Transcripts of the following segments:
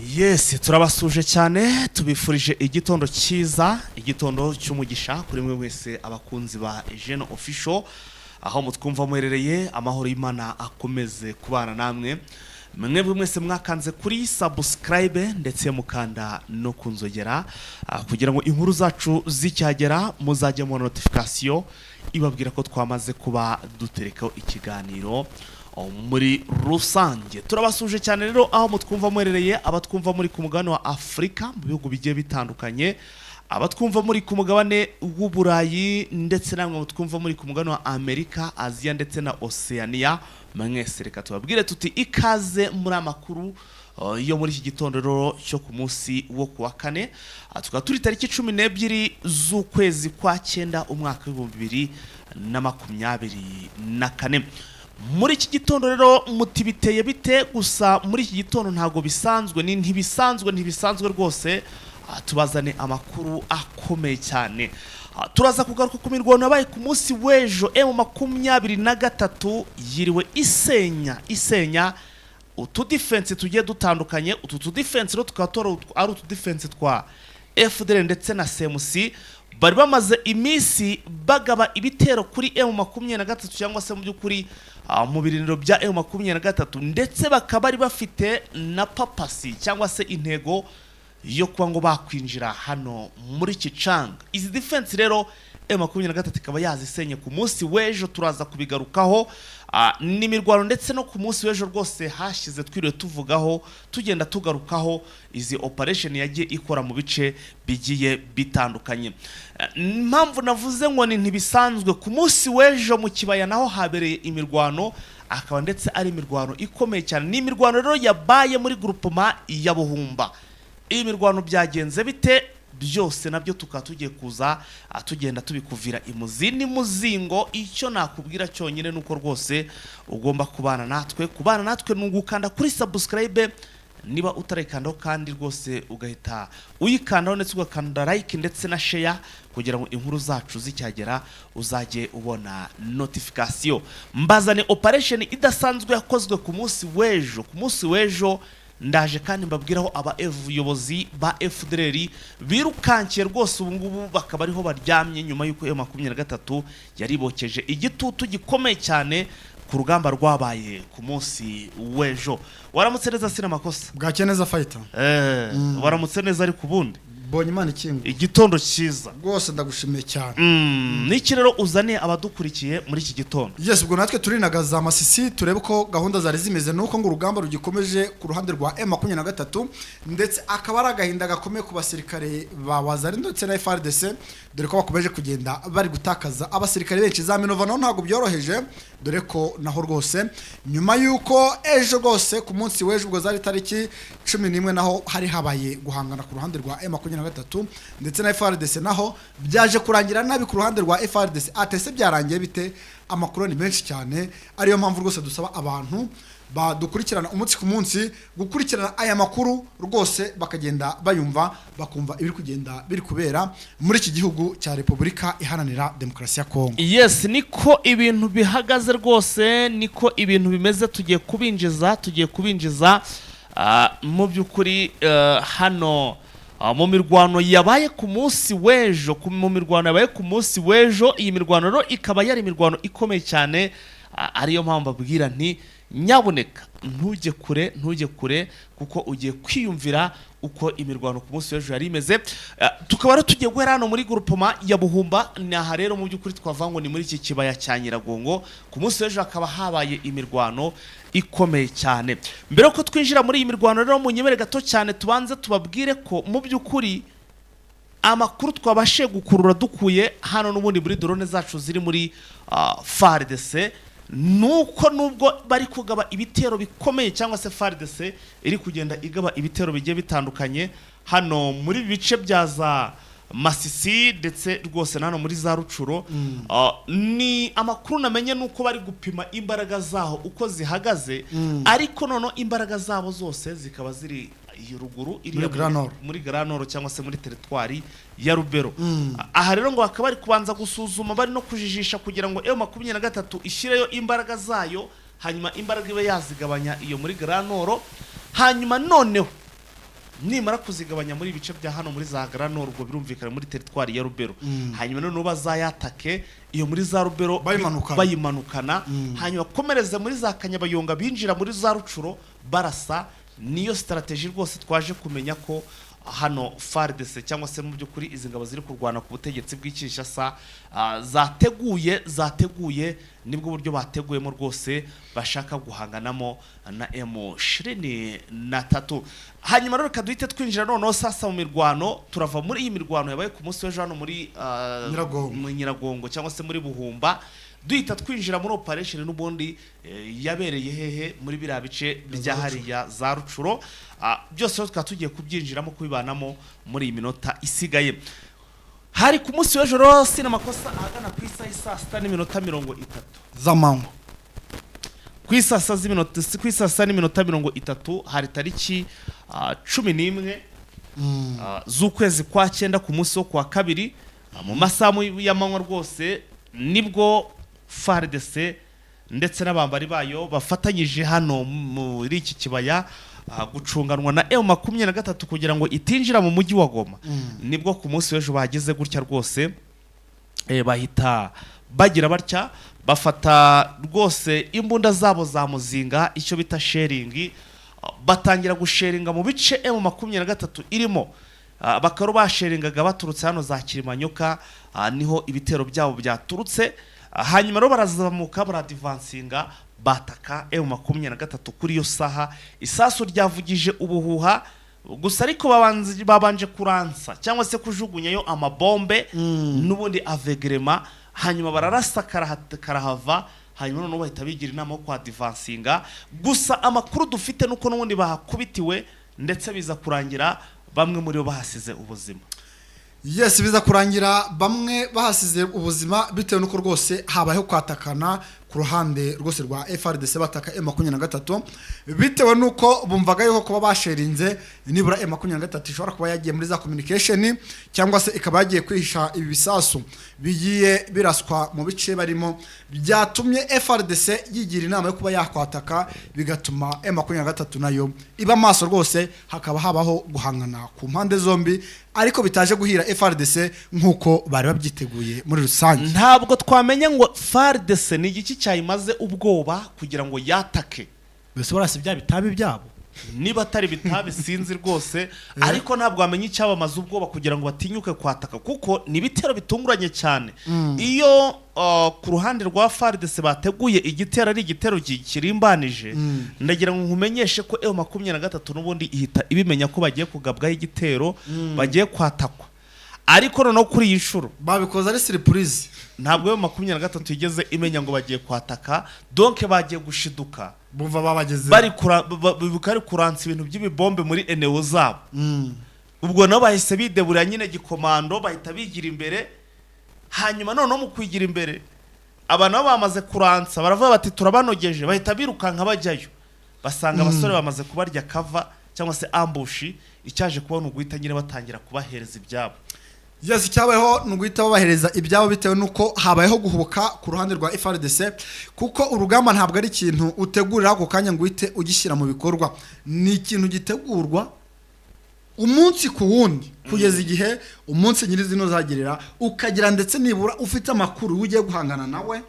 Yes, turabasuje cyane tubifurije igitondo cyiza, igitondo cy'umugisha kuri mwe wese abakunzi ba Jeune Official, aho mutwumva muherereye. Amahoro y'Imana akomeze kubana namwe. Mwebwe mwese mwakanze kuri subscribe ndetse mukanda no kunzogera kugira ngo inkuru zacu zicyagera muzajye mu notification ibabwira ko twamaze kuba duterekaho ikiganiro muri rusange. Turabasuje cyane rero aho mutwumva muherereye, abatwumva muri ku mugabane wa Afrika mu bihugu bigiye bitandukanye, abatwumva muri ku mugabane w'Uburayi ndetse namwe mutwumva muri ku mugabane wa Amerika, Asia ndetse na Oceania. Mwese reka tubabwire tuti ikaze muri amakuru yo muri iki gitondo rero cyo ku munsi wo kuwa kane, tukaba turi tariki 12 z'ukwezi kwa 9 umwaka wa 2024. Muri iki gitondo rero muti biteye bite? Gusa muri iki gitondo ntago bisanzwe, ni ntibisanzwe rwose. Tubazane amakuru akomeye cyane. Turaza kugaruka ku mirwano yabaye ku munsi w'ejo M23 yiriwe isenya utu defense tugiye dutandukanye. Utu defense rero tukatora ari utu defense twa FDL ndetse na CMC, bari bamaze iminsi bagaba ibitero kuri M23 cyangwa se mu by'ukuri mu birindiro bya M23, ndetse bakaba bari bafite na papasi cyangwa se intego yo kuba ngo bakwinjira hano muri Kicanga. Izi defense rero M23 ikaba yazisenye ku munsi w'ejo, turaza kubigarukaho n'imirwano ndetse no ku munsi w'ejo rwose hashize twiriwe tuvugaho tugenda tugarukaho izi operation yagiye ikora mu bice bigiye bitandukanye. Impamvu navuze ngo ni ntibisanzwe, ku munsi w'ejo mu kibaya naho habereye imirwano, akaba ndetse ari imirwano ikomeye cyane. Ni imirwano rero yabaye muri groupement ya Buhumba. Iyi mirwano byagenze bite? Byose nabyo tukatugiye kuza tugenda tubikuvira imuzini muzingo. Icyo nakubwira cyonyine nuko rwose ugomba kubana natwe nugukanda kuri subscribe niba utarekandaho, kandi rwose ugahita uyikandaho ndetse ugakanda like ndetse na share kugira ngo inkuru zacu zicyagera uzajye ubona notification. Mbazane operation idasanzwe yakozwe ku munsi w'ejo. Ndaje kandi mbabwiraho abayobozi ba FDL birukankiye rwose ubu ngubu bakaba ariho baryamye nyuma y'uko M23 yaribokeje igitutu gikomeye cyane ku rugamba rwabaye ku munsi w'ejo. Waramutse neza sina makosa? Bwacye neza fighter. Waramutse neza ari kubundi? Bonye Imana ikingu. Igitondo cyiza. Rwose ndagushimiye cyane. Niki rero uzaniye abadukurikiye muri iki gitondo? Yes, ubwo natwe turinagaza amasisi turebe ko gahunda zari zimeze, nuko ngo urugamba rugikomeje ku ruhande rwa M23, ndetse akaba ari agahinda gakomeye ku basirikare ba Wazari ndetse na FARDC, dore ko bakomeje kugenda bari gutakaza abasirikare benshi. Za Minova naho ntago byoroheje, dore ko naho rwose nyuma yuko ejo rwose ku munsi w'ejo ubwo zari tariki 11 naho hari habaye guhangana ku ruhande rwa M23 ndetse na FARDC, naho byaje kurangira nabi ku ruhande rwa FARDC. Atese byarangiye bite? Amakuru ni menshi cyane, ariyo mpamvu rwose dusaba abantu badukurikirana umunsi ku munsi gukurikirana aya makuru rwose bakagenda bayumva, bakumva ibiri kugenda biri kubera muri iki gihugu cya Repubulika Iharanira Demokarasi ya Kongo. Yes, niko ibintu bihagaze rwose, niko ibintu bimeze. Tugiye kubinjiza mu by'ukuri hano mu mirwano yabaye ku munsi w'ejo. Iyi mirwano rero ikaba yari imirwano ikomeye cyane, ariyo mpamvu abwira nti nyabuneka ntujye kure kuko ugiye kwiyumvira uko imirwano ku munsi w'ejo yari imeze. Tukaba rero tugiye guhera hano muri groupement ya Buhumba. Naha rero mu by'ukuri twavango ni muri iki kibaya cya Nyiragongo. Ku munsi w'ejo hakaba habaye imirwano ikomeye cyane. Mbere ko twinjira muri iyi mirwano rero munyemere gato cyane tubanze tubabwire ko mu by'ukuri amakuru twabashe gukurura dukuye hano n'ubundi muri drone zacu ziri muri FARDC, nuko nubwo bari kugaba ibitero bikomeye cyangwa se FARDC iri kugenda igaba ibitero bigiye bitandukanye hano muri bice bya za Masisi ndetse rwose nano muri za Rucuro. Ni amakuru namenye nuko bari gupima imbaraga zaho uko zihagaze, ariko nono imbaraga zabo zose zikaba ziri ruguru iri muri Grand Nord cyangwa se muri territoire ya Rubero. Aha rero ngo bakaba bari kubanza gusuzuma, bari no kujijisha kugira ngo M23 ishireyo imbaraga zayo, hanyuma imbaraga ibe yazigabanya iyo muri Grand Nord, hanyuma noneho nimara kuzigabanya muri ibice bya hano muri za Grano urwo birumvikana muri teritwari ya Rubero hanyuma noneho bazayatake iyo muri za Rubero bayimanukana hanyuma komereze muri za Kanyabayonga binjira muri za Rucuro barasa niyo strategy rwose twaje kumenya ko hano FARDC cyangwa se mu byukuri izi ngabo ziri kurwana ku butegetsi bw'Kinshasa zateguye nibwo buryo bateguyemo rwose bashaka guhanganamo na M23 hanyuma rero kaduhite twinjira noneho sasa mu mirwano turava muri iyi mirwano yabaye ku munsi w'ejo hano muri Nyiragongo cyangwa se muri Buhumba duhita twinjira muri operation n'ubundi yabereye hehe muri biriya bice bya hariya za Rucuro byose tukaba tugiye kubyinjiramo kubibanamo muri iyi minota isigaye hari ku munsi w'ejo rero sinamakosa ahagana ku isaha saa 6:30 z'amanywa ku isaha saa 6:30 hari tariki 11 z'ukwezi kwa 9 ku munsi wo kwa kabiri mu masaha y'amanywa rwose nibwo FARDC ndetse n'abambari bayo bafatanyije hano muri iki kibaya gucunganwa na M23 kugira ngo itinjira mu mujyi wa Goma nibwo ku munsi w'ejo bageze gutya rwose bahita bagira batya bafata rwose imbunda zabo za muzinga icyo bita sharing batangira gusharinga mu bice M23 irimo bakaro basharingaga baturutse hano za Kirimanyoka niho ibitero byabo byaturutse hanyuma ro barazamuka baradivansinga bataka M23 kuri yo saha isaso ryavugije ubuhuha gusa ariko babanje kuransa cyangwa se kujugunyayo amabombe n'ubundi avegrema hanyuma bararasa karahava hanyuma no bahita bigira inama yo kwa divansinga gusa amakuru dufite nuko n'ubundi bahakubitiwe ndetse biza kurangira bamwe muri bo bahasize ubuzima. Yes, biza kurangira bamwe bahasize ubuzima bitewe nuko rwose habayeho kwatakana ku ruhande rwose rwa FARDC bataka M23 bitewe nuko bumvaga yuko kuba basherinze nibura M23 ishobora kuba yagiye muri za communication cyangwa se ikaba yagiye kwihisha ibi bisasu bigiye biraswa mu bice barimo byatumye FARDC yigira inama yo kuba yakwataka bigatuma M23 nayo iba maso rwose hakaba habaho guhangana ku mpande zombi ariko bitaje guhira FARDC nkuko bari babyiteguye muri rusange. Ntabwo twamenye ngo FARDC ni igiki cyayimaze ubwoba kugira ngo yatake bese barasi bya bitabi byabo niba atari bitabi sinzi rwose ariko ntabwo bamenye icyabamaze ubwoba kugira ngo batinyuke kwataka kuko ni bitero bitunguranye cyane iyo ku ruhande rwa FARDC bateguye igitero ari igitero kirimbanije ndagira ngo nkumenyeshe ko M23 n'ubundi ihita ibimenya ko bagiye kugabwaho igitero bagiye kwatakwa ariko no kuri iyi nshuro babikoza ari surprise ntabwo M23 igeze imenya ngo bagiye kwataka donc bagiye gushiduka bumva babageze bari kuransa ibintu by'ibibombe muri eneo zabo ubwo nabo bahise bidebura nyine gikomando bahita bigira imbere hanyuma none mu kwigira imbere abana bamaze kuransa baravuga bati turabanogeje bahita birukanka bajyayo basanga abasore bamaze kubarya cover cyangwa se ambush icyaje kubona uguhita nyine batangira kubahereza ibyabo. Yes, cyabayeho nuguhita babahereza ibyabo bitewe nuko habayeho guhubuka ku ruhande rwa FARDC kuko urugamba ntabwo ari ikintu utegurira ako kanya ngo uhite ugishyira mu bikorwa ni ikintu gitegurwa umunsi ku wundi kugeza igihe umunsi nyirizino zagerera ukagira ndetse nibura ufite amakuru ugiye guhangana nawe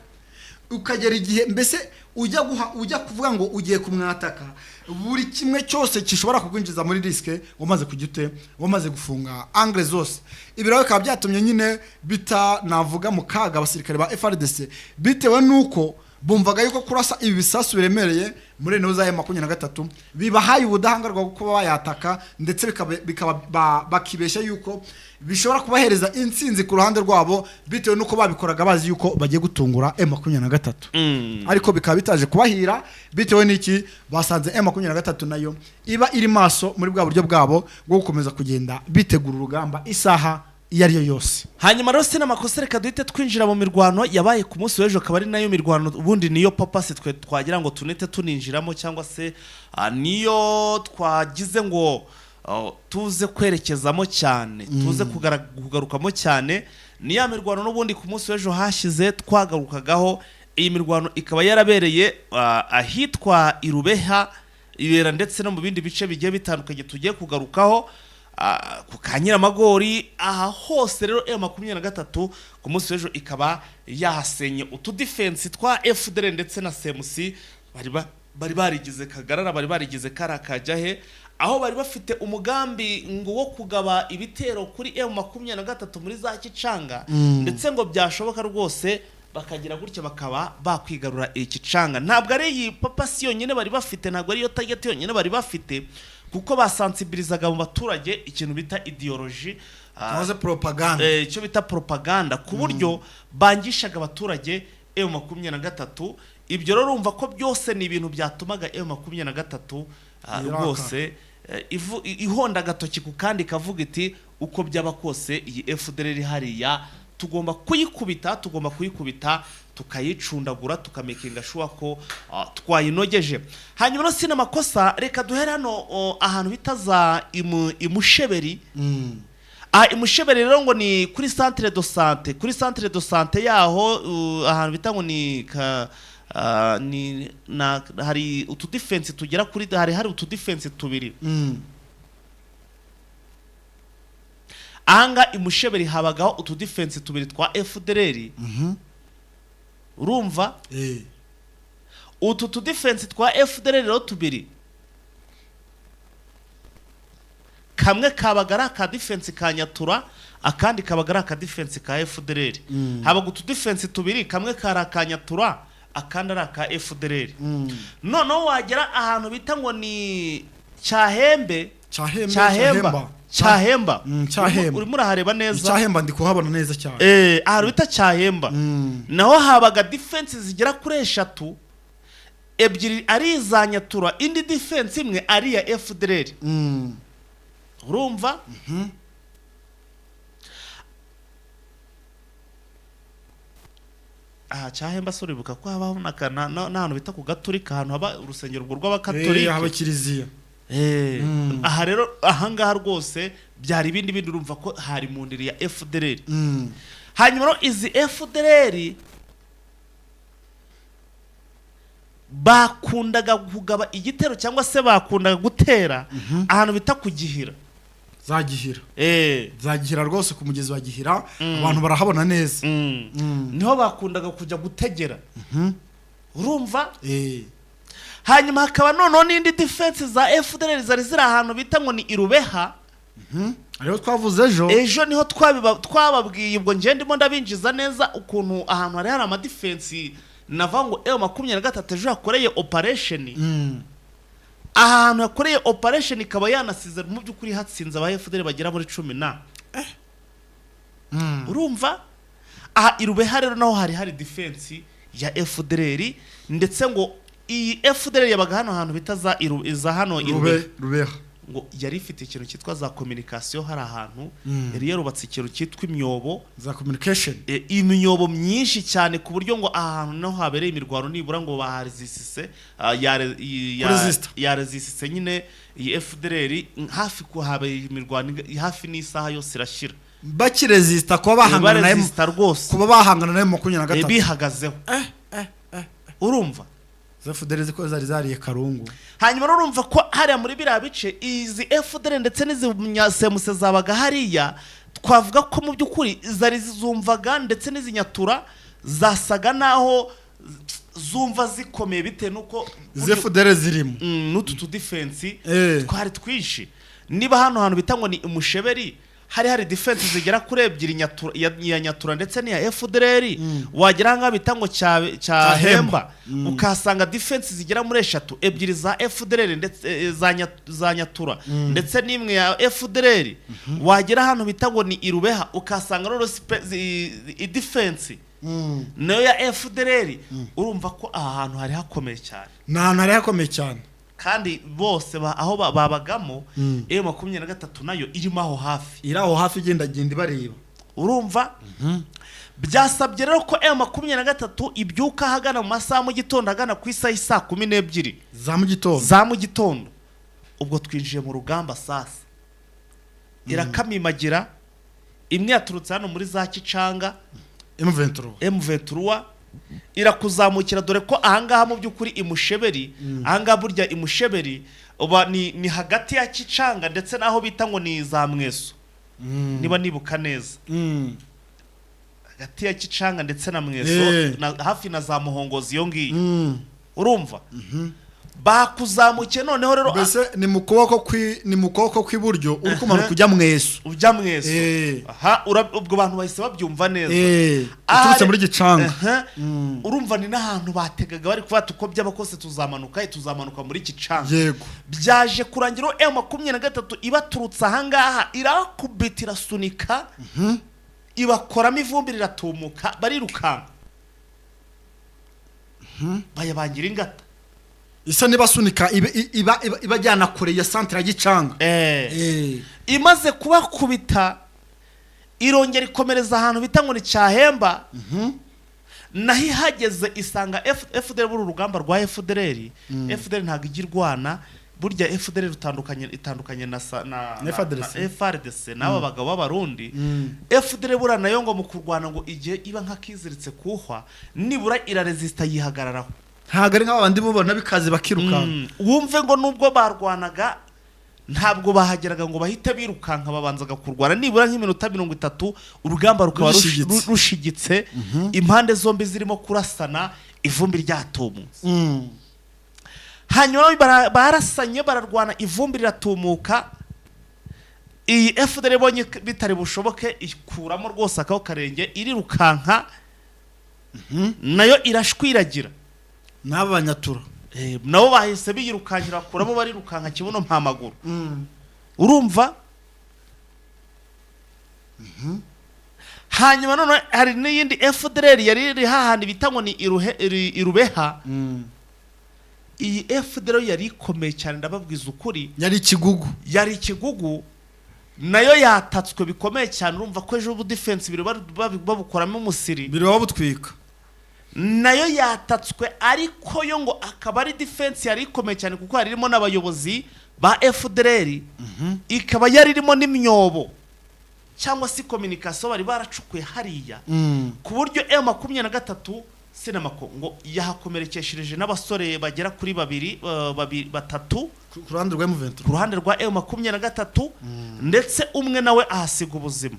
ukagera igihe mbese ujya kuvuga ngo ugiye kumwataka buri kimwe cyose kishobora kugwinjiza muri riske wamaze kugite wamaze gufunga angle zose ibirawe ka byatumye nyine bita navuga mu kaga abasirikare ba FARDC bitewe nuko bumvaga yuko kurasa ibi bisasu biremereye muri eno za M23 bibahaye ubudahangarwa kuko bayataka ndetse bakibeshya yuko bishobora kubahereza insinzi ku ruhande rwabo bitewe nuko babikoraga bazi yuko bagiye gutungura M23 ariko bikaba bitaje kubahira bitewe n'iki basanze M23 nayo iba iri maso muri bwa buryo bwabo bwo gukomeza kugenda bitegura urugamba isaha iyariyo yose. Hanyuma rero sinamakosa reka duhite twinjira mu mirwano yabaye ku munsi w'ejo akaba ari nayo mirwano ubundi niyo papa se twagira ngo tunete tuninjiramo cyangwa se niyo twagize ngo tuze kwerekezamo cyane tuze kugarukamo cyane niya mirwano n'ubundi ku munsi w'ejo hashize twagarukagaho iyi mirwano ikaba yarabereye ahitwa Irubeha ibera ndetse no mu bindi bice bigiye bitandukanye tugiye kugarukaho ku Kanyiramagori. Aha hose rero M23 ku munsi w'ejo ikaba yahasenye utudefense twa FDL ndetse na CMC bari barigize kagarara, bari barigize karakajyahe, aho bari bafite umugambi ngo wo kugaba ibitero kuri M23 muri za Kicanga, ndetse ngo byashoboka rwose bakagira gutya bakaba bakwigarura Kicanga. Ntabwo ari iyi papasi yonyine bari bafite, ntabwo ari yo target yonyine bari bafite, kuko basensibilizaga mu baturage ikintu bita ideology, propaganda, icyo bita propaganda, ku buryo bangishaga abaturage M23. Ibyo rero urumva ko byose ni ibintu byatumaga M23 rwose ihonda gatoki ku kandi kavuga iti uko byaba kose iyi FDL hariya tugomba kuyikubita tukayicundagura tukamekinga shuwa ko twayinogeje. Hanyuma no sina makosa, reka duhere hano ahantu bita za Imusheberi. Imusheberi rero ngo ni kuri centre de santé yaho, ahantu bita ngo ni hari utudefense tugera kuri hari utudefense tubiri. Ahanga Imusheberi habagaho utudefense tubiri twa FDL. Urumva? Utu tudefense twa FDL rero tubiri, kamwe kabagara ka defense ka Nyatura, akandi kabagara ka defense ka FDL. Habaga utudefense tubiri, kamwe kara ka Nyatura, akandi ari ka FDL. Noneho wagera ahantu bita ngo ni Cyahemba. Urimo urahareba neza? Cyahemba ndi kuhabona neza cyane. Ahantu bita Cyahemba. Naho habaga defense zigera kuri 3, ebyiri ari za Nyatura, indi defense imwe ari ya FDL. Urumva? Cyahemba suribuka ko habaho n'ahantu bita ku Gaturika, ahantu haba urusengero rw'Abakatolika, haba kiliziya. Aha rero ahangaha rwose byari ibindi urumva ko hari mu ndiri ya FDL. Hanyuma no izi FDL bakundaga kugaba igitero cyangwa se bakundaga gutera ahantu bita ku Gihira. Zagihira rwose ku mugezi wa Gihira, abantu barahabona neza. Niho bakundaga kujya gutegera. Urumva? Hanyuma hakaba noneho n'indi defense za FDL zari ziri ahantu bita ngo ni Irubeha. Ariho twavuze ejo niho twababwiye, ubwo nje ndimo ndabinjiza neza ukuntu ahantu hari ama defense nava ngo M23 ejo yakoreye operation. Ahantu yakoreye operation ikaba yanasize mu byukuri hatsinze aba FDL bagera muri 10. Urumva? Aha Irubeha rero naho hari defense ya FDL, ndetse ngo iyi FDL yabaga hano ahantu bita za hano Irubeha, ngo yari ifite ikintu cyitwa za communication. Hari ahantu yari yarubatse ikintu cyitwa imyobo za communication, imyobo myinshi cyane ku buryo ngo ahantu naho habereye imirwano nibura ngo baharesise ya resistance nyine iyi FDL hafi ko habereye imirwano hafi n'isaha yose irashira bakiresista kuba bahangana nayo rwose, kuba bahangana nayo 23 bihagazeho. Urumva? FDL ziko zariye karungu. Hanyuma urumva ko hariya muri biriya bice izi FDL ndetse n'izi CMC zabaga hariya, twavuga ko mu by'ukuri zari zumvaga ndetse n'izi Nyatura zasaga naho zumva zikomeye bitewe nuko FDL zirimo n'utu tudefense twari twinshi. Niba hano hantu bita ngo ni Imusheberi hari defense zigera kuri 2 ya Nyatura ndetse ni ya FDL, wagera nka bita ngo Cyahemba ukasanga defense zigera muri 3, 2 za FDL ndetse za Nyatura ndetse n'imwe ya FDL. Wagera hano bita ngo ni Irubeha ukasanga rero defense nayo ya FDL. Urumva ko aha hantu hari hakomeye cyane, kandi bose aho babagamo M23 nayo irimo aho hafi igenda bareba. Urumva? Byasabye rero ko M23 ibyuka hagana mu masaha mu gitondo, hagana ku isaha 12 za mu gitondo. Ubwo twinjiye mu rugamba sasa, irakamimagira. Imwe yaturutse hano muri za Kicanga M23, irakuzamukira dore ko ahangaha mu by'ukuri imusheberi ahangaha burya imusheberi uba ni hagati ya Kicanga ndetse naho bita ngo ni za Mweso niba nibuka neza hagati ya Kicanga ndetse na Mweso hafi na za Muhongozi iyo ngiyo urumva bakuzamukiye noneho rero mbese ni mu kuboko kw'iburyo uri kumanuka ujya Mweso aha ubwo bantu bahise babyumva neza uturutse muri Gicanga urumva ni n'ahantu bategaga bari kuvuga uko byaba kose tuzamanuka muri Gicanga yego byaje kurangira M23 ibaturutse ahangaha irakubita irasunika ibakoramo ivumbi riratumuka barirukanka bayabangira ingata isa nibasunika ibajyana kure ya centre ya Gicanga imaze kubakubita irongera ikomereza ahantu bita ngo ni Cyahemba naho ihageze isanga FDL buru rugamba rwa FDL ntago igirwana burya FDL itandukanye na FARDC n'aba bagabo b'abarundi FDL bura nayo ngo mu kurwana ngo igihe iba nkakiziritse kuhwa nibura iraresista yihagararaho ntago ari nk'abandi mubona bikaze bakiruka wumve ngo nubwo barwanaga ntabwo bahageraga ngo bahite birukanka babanzaga kurwana nibura nk'iminota 30 urugamba rukaba rushigitse impande zombi zirimo kurasana ivumbi ryatumutse hanyuma barasanye bararwana ivumbi riratumuka iyi FDL bonye bitari bushoboke ikuramo rwose akaho karenge irirukanka nayo irashwiragira n'abanyatura nabo bahise biyirukankira kuramo barirukanka kibuno mpa maguru urumva hanyuma none hari n'iyindi FDL yari iri hahandi bita ngo ni Irubeha iyi FDL yari ikomeye cyane ndababwiza ukuri yari ikigugu nayo yatatswe bikomeye cyane urumva ko ejo defense biro babukoramo umusiri biro babutwika nayo yatatswe ariko yo ngo akaba ari defense yari ikomeye cyane kuko harimo n'abayobozi ba FDL ikaba yari irimo n'imyobo cyangwa si communication bari baracukuye hariya ku buryo M23 sinamako ngo yahakomerekeshereje n'abasore bagera kuri batatu ku ruhande rwa M23 ku ruhande rwa M23 ndetse umwe nawe ahasiga ubuzima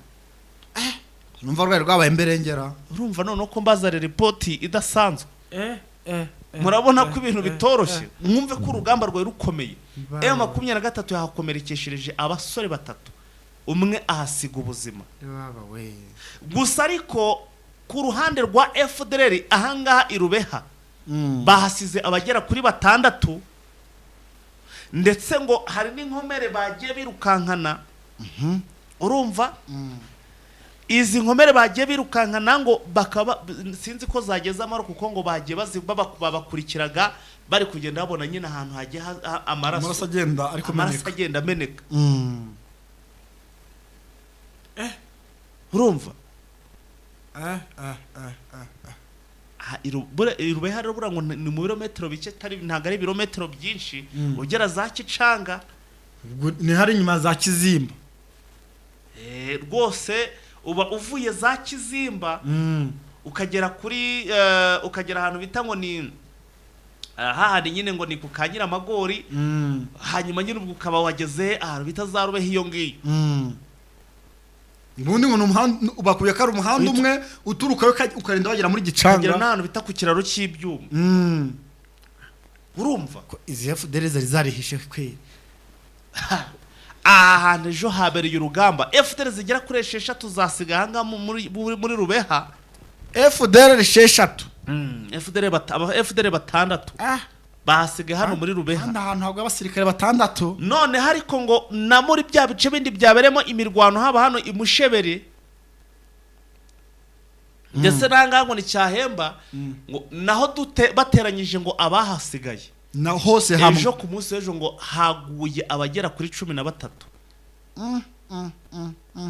numva rwari rwabaye imberengera urumva none ko mbazare report idasanzwe murabona ko ibintu bitoroshye mwumve ko urugamba rwawe rukomeye M23 yahakomerekeshereje abasore batatu umwe ahasiga ubuzima gusa ariko ku ruhande rwa FDL ahangaha Irubeha bahasize abagera kuri 6 ndetse ngo hari n'inkomere bagiye birukankana urumva izi nkomere bagiye birukankana ngo bakaba sinzi ko zageza amaro kuko ngo bagiye babakurikiraga bari kugenda babona nyine ahantu hagiye amaraso agenda ameneka urumva Irubeha rero ngo ni mu birometero bike ntago ari ibirometero byinshi ugera za Kicanga ni hari nyuma za Kizimba rwose uba uvuye za Kizimba ukagera kuri ukagera ahantu bita ngo ni hahandi nyine ngo ni ku Kanyira Amagori hanyuma nyine ubwo ukaba wageze ahantu bita za Rubeha iyo ngiyo ubundi ngo umuhanda ubakuye kari umuhanda umwe uturuka ukarinda wagera muri Gicanga n'ahantu bita ku kiraro cy'ibyuma urumva ko izi FDL zarihishe kweri ahantu ejo habereye urugamba FDL zigera kuri 6 zasiga hanga muri Rubeha FDL 6 FDL batandatu bahasiga hano muri Rubeha ahantu habwa abasirikare 6 none hariko ngo na muri bya bice bindi byaberemo imirwano haba hano imushebere ndetse nangango ni Cyahemba ngo naho bateranyije ngo abahasigaye na hose hamwe ejo ku munsi ejo ngo haguye abagera kuri 13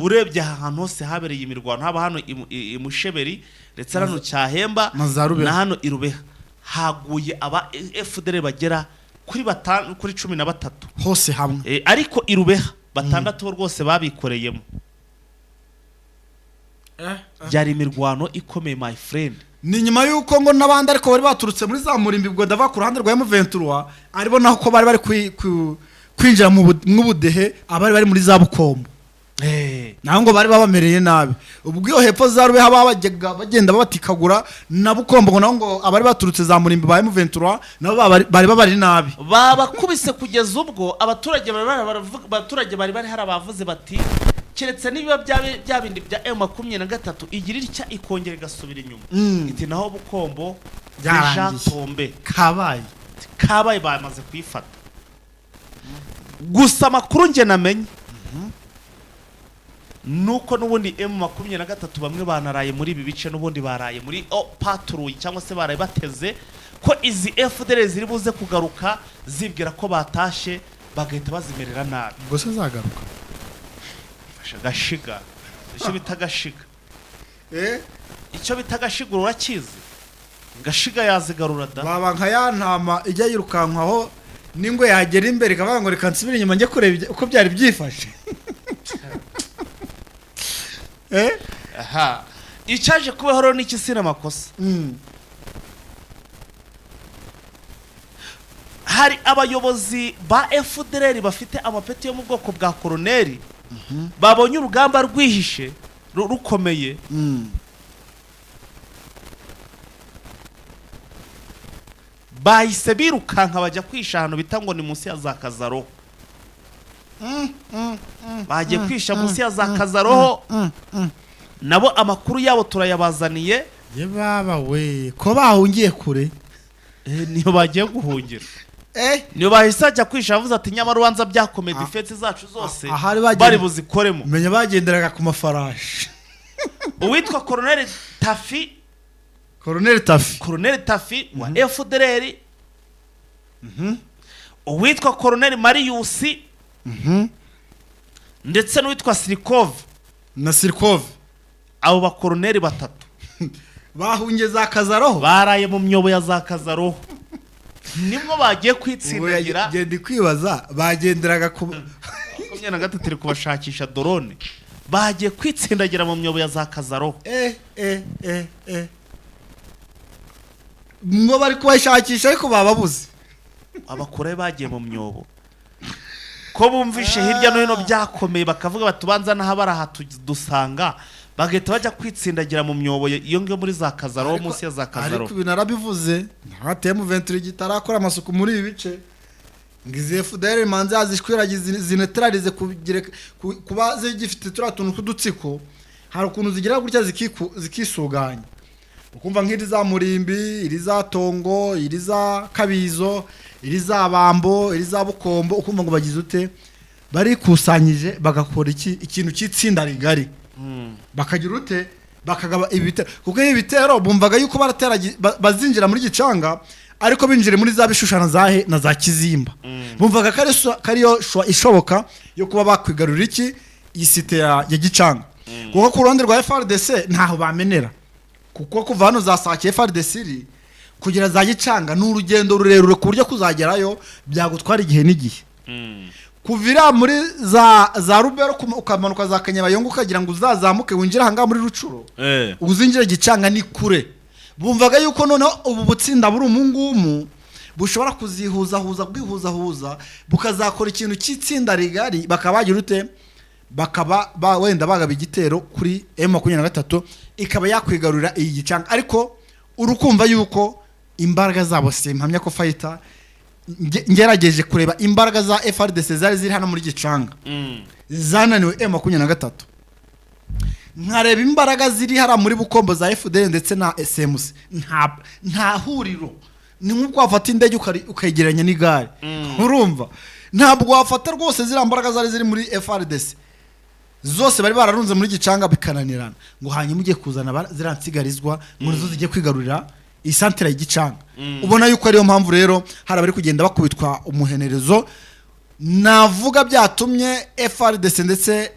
urebye ahantu hose habereye imirwano haba hano imusheberi ndetse hano Cyahemba na hano Irubeha haguye aba FDL bagera kuri 13 hose hamwe ariko Irubeha 6 rwose babikoreyemo byari imirwano ikomeye my friend ni nyuma y'uko ngo n'abandi ariko bari baturutse muri za murimbi ubwo ndava ku ruhande rwa M23 aribo naho ko bari kwinjira mu budehe abari bari muri za Bukombo naho ngo bari babamereye nabi ubwo iyo hepfo za Rube haba bagenda babatikagura na Bukombo naho ngo abari baturutse za murimbi ba M23 nabo bari babari nabi babakubise kugeza ubwo abaturage bari hari abavuze bati keretse nibiba bya bindi bya M23 igira icya ikongera igasubira inyuma iti naho Bukombo Tombe kabaye bamaze kwifata gusa makuru nge namenye nuko nubundi M23 bamwe banaraye muri ibi bice nubundi baraye muri patrouille cyangwa se baraye bateze ko izi FDL ziri buze kugaruka zibwira ko batashe bagahita bazimerera nabi gusa zagaruka gashiga icyo bita gashiga icyo bita gashiga urakizi gashiga yazigarura da baba nka ya ntama ijya yirukankaho ningwe yagera imbere kavuga ngo reka nsubire inyuma njye kureba uko byari byifashe aha icyaje kubaho rero n'iki sina amakosa hari abayobozi ba FDL bafite amapeti yo mu bwoko bwa koroneri babonye urugamba rwihishe rukomeye bahise birukanka bajya kwisha ahantu bita ngo ni munsi ya za Kazaroho bagiye kwisha munsi ya za Kazaroho nabo amakuru yabo turayabazaniye ye baba we ko bahungiye kure niyo bagiye guhungira niyo bahise ajya kwisha avuze ati nyamara ubanza byakomeye defense zacu zose bari buzikoremo menya bagenderaga ku mafarashi uwitwa Colonel Tafi wa FDL uwitwa Colonel Marius ndetse n'uwitwa Sirkov abo ba Colonel batatu bahungiye za Kazaroho baraye mu myobo ya za Kazaroho nimwe bagiye kwitsindagira genda kwibaza bagenderaga ku 23 iri kubashakisha drone bagiye kwitsindagira mu myobo ya za Kazaroho ngo bari kubashakisha ariko bababuze abakore bagiye mu myobo ko bumvishe hirya no hino byakomeye bakavuga batubanza naho baraha dusanga bagahita bajya kwitsindagira mu myobo iyo ngiyo muri za Kazaroho munsi ya za Kazaroho ariko binarabivuze ntateye mu 23 gitarakora amasuku muri ibi bice ngize FDL manzi azishwiragize zinetralize kuba zigifite turatuntu kudutsiko hari ukuntu zigira gutya zikisuganya ukumva nk'iri za murimbi iri za Tongo iri za Kabizo iri za Bambo iri za Bukombo ukumva ngo bagize ute bari kusanyije bagakora ikintu cyitsinda rigari bakagira ute bakagaba ibitero kuko ibitero bumvaga yuko baratera bazinjira muri Gicanga ariko binjire muri za Bishushana zahe na za Kizimba bumvaga kariyo ishoboka yo kuba bakwigarurira isite ya Gicanga kuko ku ruhande rwa FARDC ntaho bamenera kuko kuva hano za Sake FARDC kugera za Gicanga n'urugendo rurerure ku buryo kuzagerayo byagutwara igihe n'igihe kuvira muri za Rubero ukamanuka za Kanyabayongo ukagira ngo uzazamuke winjira hanga muri Rucuro uzinjire Gicanga ni kure bumvaga yuko none ubu butsinda buri umungumu bushobora bwihuza bukazakora ikintu cyitsinda rigari bakabagira ute bakaba wenda bagaba igitero kuri M23 ikaba yakwigarurira iyi Gicanga ariko urukumva yuko imbaraga zabo simpamya ko fighter ngerageje kureba imbaraga za FARDC ziri hano muri Gicanga zananiwe M23 nkareba imbaraga ziri hara muri Bukombo za FDL ndetse na SMC nta huriro ni nk'uko wafata indege ukayegeranya n'igare urumva ntabwo wafata rwose zira mbaraga ziri muri FARDC zose bari bararunze muri Gicanga bikananirana ngo hanyuma ugiye kuzana ziransigarizwa muri zo zijye kwigarurira isantere y'Igicanga ubona yuko ariyo mpamvu rero hari abari kugenda bakubitwa umuhenerezo navuga byatumye FARDC ndetse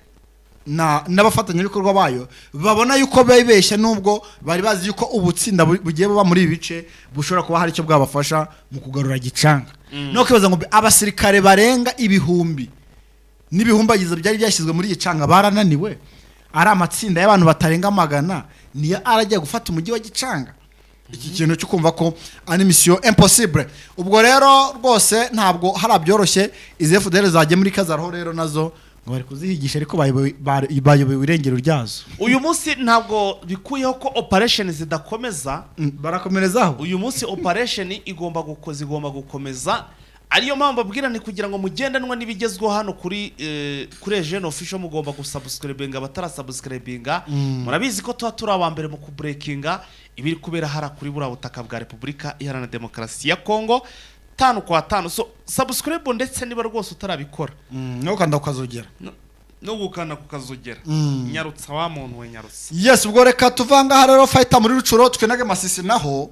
n'abafatanyabikorwa bayo babona yuko bayibeshya nubwo bari bazi yuko ubutsinda bugiye buba muri ibi bice bushobora kuba hari icyo bwabafasha mu kugarura Gicanga no kwibaza ngo abasirikare barenga ibihumbi n'ibihumbagizo byari byashyizwe muri Gicanga barananiwe ari amatsinda y'abantu batarenga 100 niyo arajya gufata umujyi wa Gicanga iki kintu cyo kumva ko ari mission impossible. Ubwo rero rwose ntabwo harabyoroshye izi FDL zagiye muri Kazaraho rero nazo ngo bari kuzihigisha ariko bayobewe irengero ryazo. Uyu munsi ntabwo bikuyeho ko operation zidakomeza, barakomerezaho. Uyu munsi operation igomba gukomeza, ariyo mpamvu babwira ni kugira ngo mugendanwa n'ibigezweho hano kuri Eugene Official mugomba gusubscribinga batarasubscribinga. Murabizi ko tuba turi abambere mu kubreakinga ibiri kubera hara kuri bura butaka bwa Repubulika Iharanira Demokarasi ya Kongo 5 kwa 5. So subscribe ndetse niba rwose utarabikora no kanda ukazogera no gukanda kukazogera nyarutsa wa muntu we nyarutsa. Yes, ubwo reka tuvanga ha rero fighter muri Rucuro twenage Masisi naho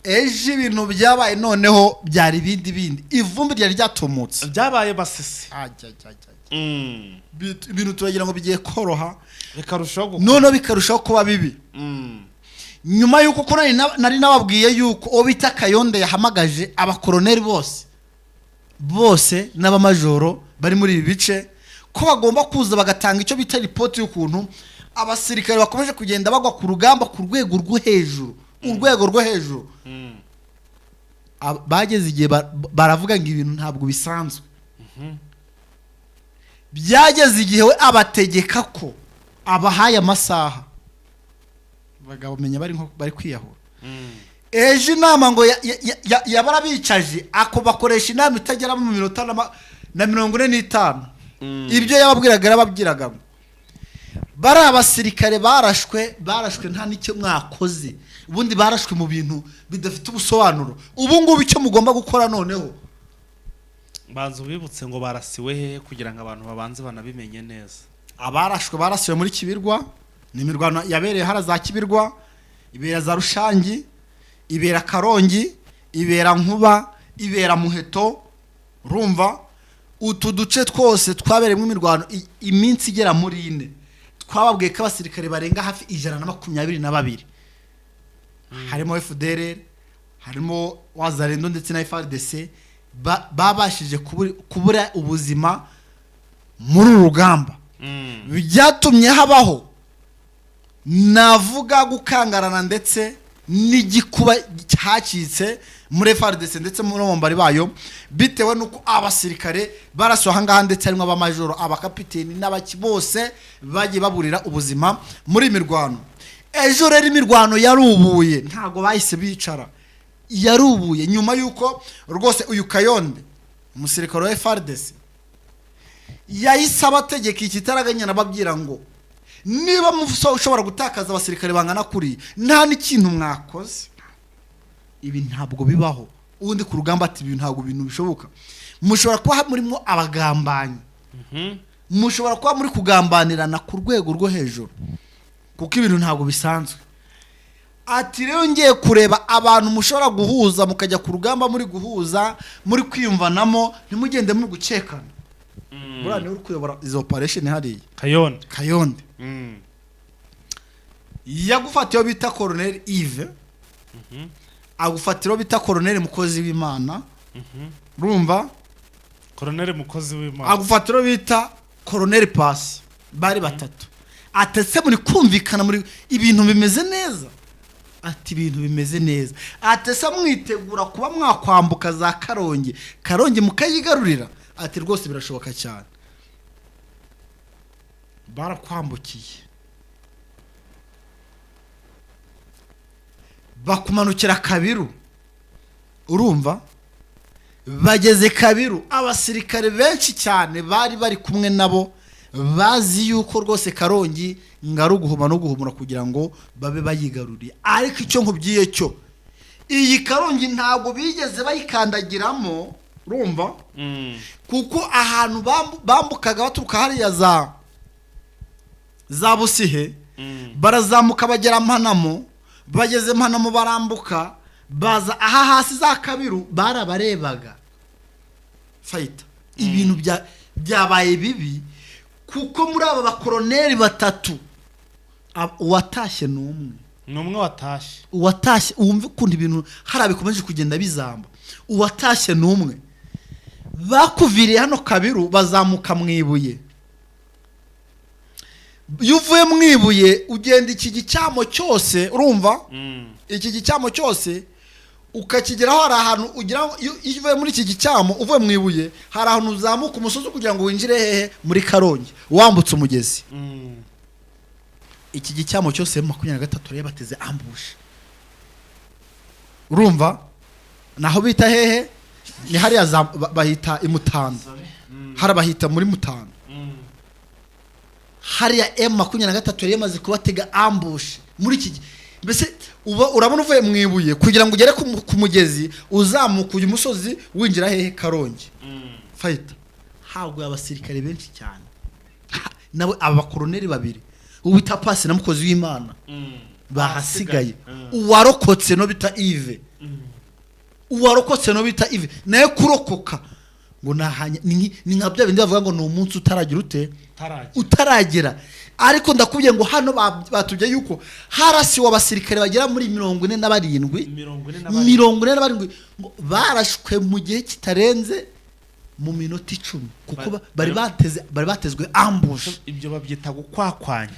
eje ibintu byabaye noneho byari bindi ivumbi ryari ryatumutse byabaye Masisi. Ibintu turagira ngo bigiye koroha bikarushaho kuba bibi. Nyuma yuko nari nababwiye yuko obita Kayonde yahamagaje abakoroneri bose n'abamajoro bari muri ibi bice ko bagomba kuza bagatanga icyo bita report y'ukuntu abasirikare bakomeje kugenda bagwa ku rugamba ku rwego rwo hejuru. Bageze igihe baravuga ngo ibintu ntabwo bisanzwe. Byageze igihe we abategeka ko abahaye amasaha bagabo menya bari kwiyahura. Eje inama ngo yabara bicaje ako bakoresha inama itagera mu minota na 45. Ibyo yababwiraga yarababwiraga bari abasirikare barashwe nta nicyo mwakoze, ubundi barashwe mu bintu bidafite ubusobanuro. Ubu ngubu icyo mugomba gukora noneho banzu bibutse ngo barasiwe he kugira ngo abantu babanze banabimenye neza. Barasiwe muri Kibirwa, ni imirwano yabereye hara za Kibirwa, ibera za Rushangi, ibera Karongi, ibera Nkuba, ibera Muheto. Urumva utu duce twose twabereyemo imirwano iminsi igera muri 4. Twababwiye ko abasirikare barenga hafi 122 harimo FDL, harimo Wazarendo ndetse na FARDC babashije kubura ubuzima muri urugamba. Byatumye habaho navuga gukangarana ndetse n'igikuba cyacitse muri FARDC ndetse muri bombari bayo, bitewe nuko abasirikare baraswa hangaha ndetse harimo abamajoro, abakapiteni n'abaki bose bagiye baburira ubuzima muri mirwano. Ejo rero imirwano yarubuye, ntago bahise bicara, yarubuye nyuma yuko rwose uyu Kayonde umusirikare wa FARDC yahise abategeka ikitaraganya nababwira ngo niba ushobora gutakaza abasirikare bangana kuri nta n'ikintu mwakoze, ibi ntabwo bibaho. Ubundi ku rugamba ati ibintu ntabwo ibintu bishoboka. Mushobora kuba murimo abagambanyi, mushobora kuba muri kugambanirana ku rwego rwo hejuru kuko ibintu ntabwo bisanzwe. Ati rero ngiye kureba abantu mushobora guhuza mukajya ku rugamba muri guhuza muri kwiyumvanamo, ntimugende muri gucekana. Burane uri kuyobora izo operation hariya Kayonde yagufatiye bita Colonel Yves, agufatiro bita Colonel Mukozi w'Imana. Urumva Colonel Mukozi w'Imana, agufatiro bita Colonel Pasi, bari batatu. Atese muri kumvikana muri ibintu bimeze neza. Ati ibintu bimeze neza. Atese mwitegura kuba mwakwambuka za Karongi mukayigarurira. Ati rwose birashoboka cyane. Barakwambukiye, bakumanukira Kabiru. Urumva bageze Kabiru, abasirikare benshi cyane bari kumwe nabo bazi yuko rwose Karongi ngaruguhuma no guhumura kugira ngo babe bayigaruriye. Ariko icyo nkubwiye cyo iyi Karongi ntabwo bigeze bayikandagiramo. Urumva kuko ahantu bambukaga baturuka hariya za Busihe barazamuka bagera Mpanamo, bageze Mpanamo barambuka baza aha hasi za Kabiru, barabarebaga fighter. Ibintu byabaye bibi kuko muri aba bakoroneri batatu uwatashye n'umwe watashye wumve kundi ibintu harabikomeje kugenda bizamba. Uwatashye n'umwe bakuviriye hano Kabiru bazamuka mwibuye, iyo uvuye mwibuye ugenda iki gicyamo cyose urumva iki gicyamo cyose ukakigeraho hari ahantu ugira iyo uvuye muri iki gicyamo uvuye mwibuye hari ahantu uzamuka umusozi kugira ngo winjire hehe muri Karongi wambutse umugezi iki gicyamo cyose 23 rero bateze ambush urumva naho bita hehe ni hariya bahita imutanda harabahita muri mutanda hariya M23 rero yamaze kubatega ambush muri iki mbese urabona uvuye mwibuye kugira ngo ugere ku mugezi uzamuka uyu musozi winjira hehe Karongi fighter hagwe abasirikare benshi cyane nawe abakoroneri babiri ubita pasi na mukozi w'Imana bahasigaye uwarokotse no bita Yves uwarokotse no bita Yves naye kurokoka ngo nahanya ni nka bya bindi bavuga ngo ni umunsi utaragira utaragera ariko ndakubwiye ngo hano batubye yuko harasi w'abasirikare bagera muri 47 ngo barashwe mu gihe kitarenze mu minota 10 kuko bari batezwe ambush ibyo babyita gukwakwanya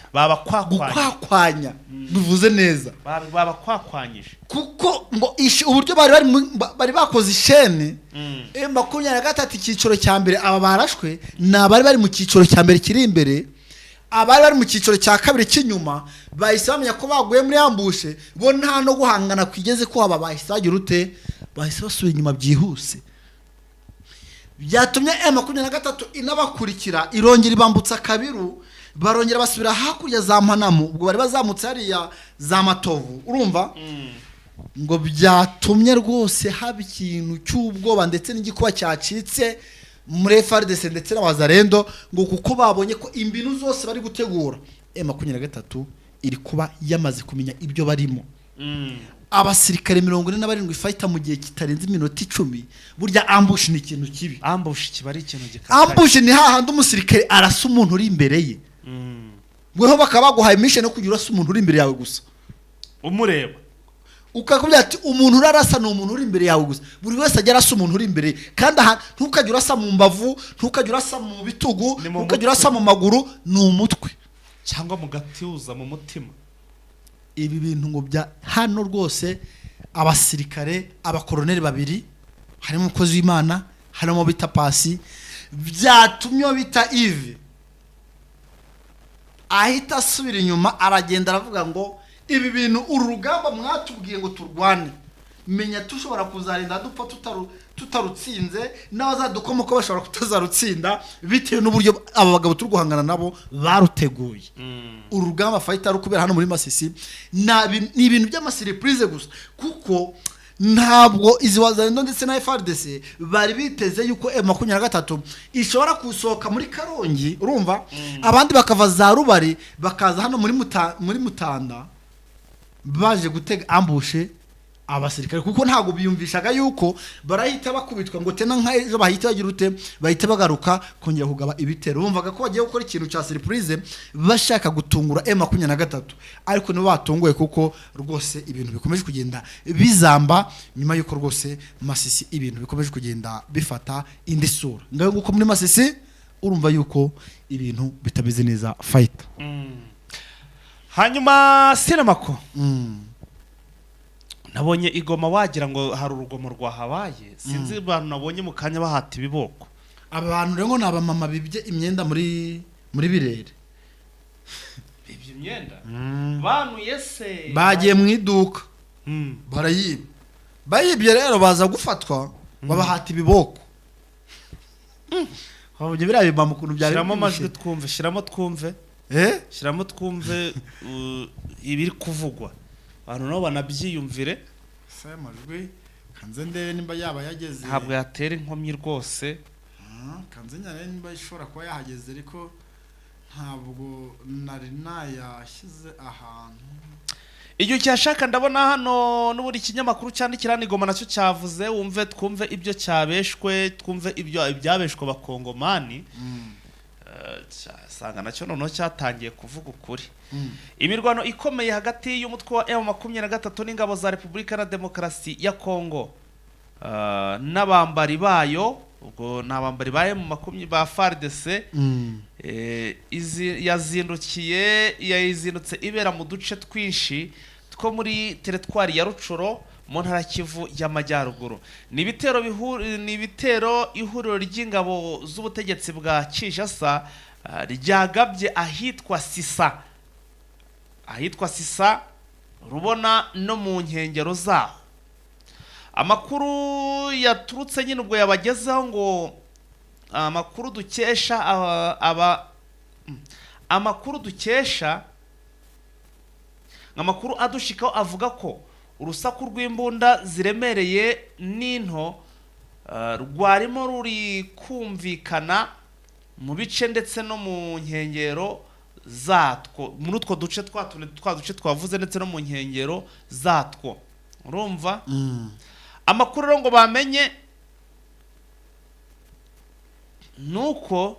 bivuze neza babakwakwanyije kuko ngo uburyo bari bakoze ishene M23 ikiciro cya mbere aba barashwe nabari bari mu kiciro cya mbere kiri imbere abari bari mu kiciro cya kabiri cy'inyuma bahise bamenya ko baguye muri ambushe bo nta no guhangana kwigeze ko aba bahise bagira ute bahise basubira inyuma byihuse byatumye M23 inabakurikira irongera ibambutsa Kabiru barongera basubira hakurya za Mpanamu ubwo bari bazamutse hariya za Matovu urumva ngo byatumye rwose haba ikintu cy'ubwoba ndetse n'igikuba cyacitse muri FARDC ndetse n'abazarendo ngo kuko babonye ko imbinu zose bari gutegura M23 iri kuba yamaze kumenya ibyo barimo abasirikare 47 fighter mu gihe kitarenze iminota 10 burya ambush ni ikintu kibi ambush kibari ikintu gikaka ambush ni hahandi umusirikare arasa umuntu uri imbere ye weho bakaba baguhaye mission no kugira urasa umuntu uri imbere yawe gusa umureba ukakubwira ati umuntu urarasa ni umuntu uri imbere yawe gusa buri wese ajya arasa umuntu uri imbere kandi ntukajya urasa mu mbavu ntukajya urasa mu bitugu ntukajya urasa mu maguru ni umutwe cyangwa mu gatiuza mu mutima ibi bintu ngo bya hano rwose abasirikare abakoroneri babiri harimo umukozi w'Imana harimo bita pasi byatumye bita Yves ahita asubira inyuma aragenda aravuga ngo ibi bintu urugamba mwatubwiye ngo turwane menya tushobora kuzarinda dupfa tutarutsinze n'abazadukomoka bashobora kutazarutsinda bitewe n'uburyo aba bagabo turi guhangana nabo baruteguye urugamba fighter rukubera hano muri Masisi ni ibintu by'amasurprise gusa kuko ntabwo izi wazarendo ndetse na FARDC bari biteze yuko M23 ishobora kusohoka muri Karongi urumva abandi bakava za Rubari bakaza hano muri Mutanda baje gutega ambushe abasirikare kuko ntago biyumvishaga yuko barahita bakubitwa ngo tena nka ejo bahita bagira ute bahita bagaruka kongera kugaba ibitero bumvaga ko bagiye gukora ikintu cya surprise bashaka gutungura M23 ariko nibo batunguye kuko rwose ibintu bikomeje kugenda bizamba nyuma yuko rwose Masisi ibintu bikomeje kugenda bifata indi sura ngaho nguko muri Masisi urumva yuko ibintu bitabize neza fight hanyuma Sinemako nabonye igoma wagira ngo hari urugomo rwahabaye sinzi abantu nabonye mu kanya bahata ibiboko abantu rero ngo naba mama bibye imyenda muri birere bibye imyenda bantu yese bagiye mu iduka bayibye rero baza gufatwa babahata ibiboko habuje birabe mama kuntu byari shiramo amajwi twumve shiramo twumve ibiri kuvugwa abantu nabo banabyiyumvire amajwi kanze ndebe nimba yaba yageze ntabwo yatera inkomyi rwose kanze nyane nimba ishobora kuba yahageze ariko ntabwo nari nayashyize ahantu iyo cyashaka ndabona hano n'uburi kinyamakuru cyandikira n'igoma nacyo cyavuze wumve twumve ibyo cyabeshwe twumve ibyo ibyabeshwe bakongomani sanga nacyo noneho cyatangiye kuvuga ukuri imirwano ikomeye hagati y'umutwe wa M23 n'ingabo za Repubulika na Demokarasi ya Kongo n'abambari bayo ubwo nabambari baye mu makumyi ba FARDC yazindutse ibera mu duce twinshi two muri teritwari ya Rucuro mu ntara Kivu y'Amajyaruguru. Ni ibitero ihuriro ry'ingabo z'ubutegetsi bwa Kinshasa ryagabye ahitwa Sisa rubona no mu nkengero zaho. Amakuru yaturutse nyine ubwo yabagezeho ngo amakuru dukesha amakuru adushikaho avuga ko urusaku rw'imbunda ziremereye n'into rwarimo ruri kumvikana mu bice ndetse no mu nkengero zatwo, muri utwo duce twa duce twavuze ndetse no mu nkengero zatwo. Urumva? Amakuru rero ngo bamenye nuko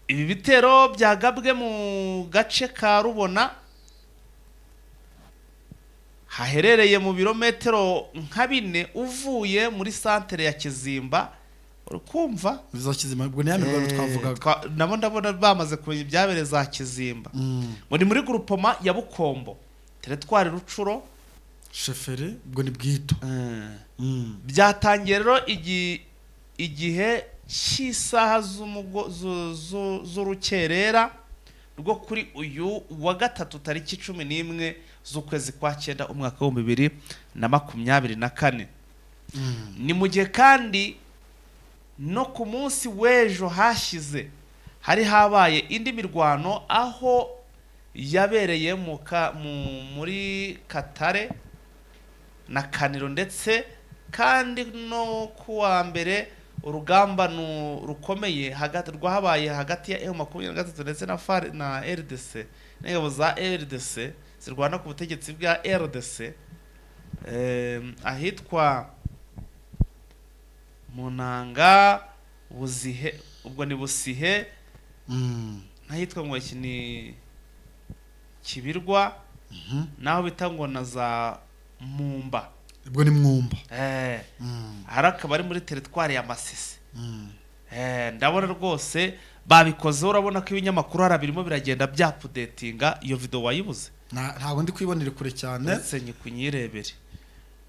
ibi bitero byagabwe mu gace ka Rubona haherereye mu birometero nka 4 uvuye muri santere ya Kizimba. Urukumva bizo Kizimba ubwo niyamirwa twavugaga nabo ndabona bamaze kumenya ibyabereye za Kizimba ngo ni muri groupement ya Bukombo teritwari Rucuro shefere ubwo ni Bwito. Byatangiye rero igihe cy'isaha z'urukerera rwo kuri uyu wa gatatu tariki 11 z'ukwezi kwa 9 umwaka wa 2024. Ni mu gihe kandi no ku munsi w'ejo hashize hari habaye indi mirwano aho yabereye muri Katare na Kaniro, ndetse kandi no kuwa mbere urugamba rukomeye rwahabaye hagati ya M23 ndetse na RDC n'ingabo za RDC zirwana ku butegetsi bwa RDC ahitwa Munanga Buzihe, ubwo ni Busihe n'ahitwa ngo ni Kibirwa naho bitangwa na za Mumba, ubwo ni Mwumba haraka bari muri teritwari ya Masisi. Ndabona rwose babikoze, urabona ko ibinyamakuru harabirimo biragenda byapudetinga. Iyo video wayibuze? Ntabwo ndi kwibonera kure cyane,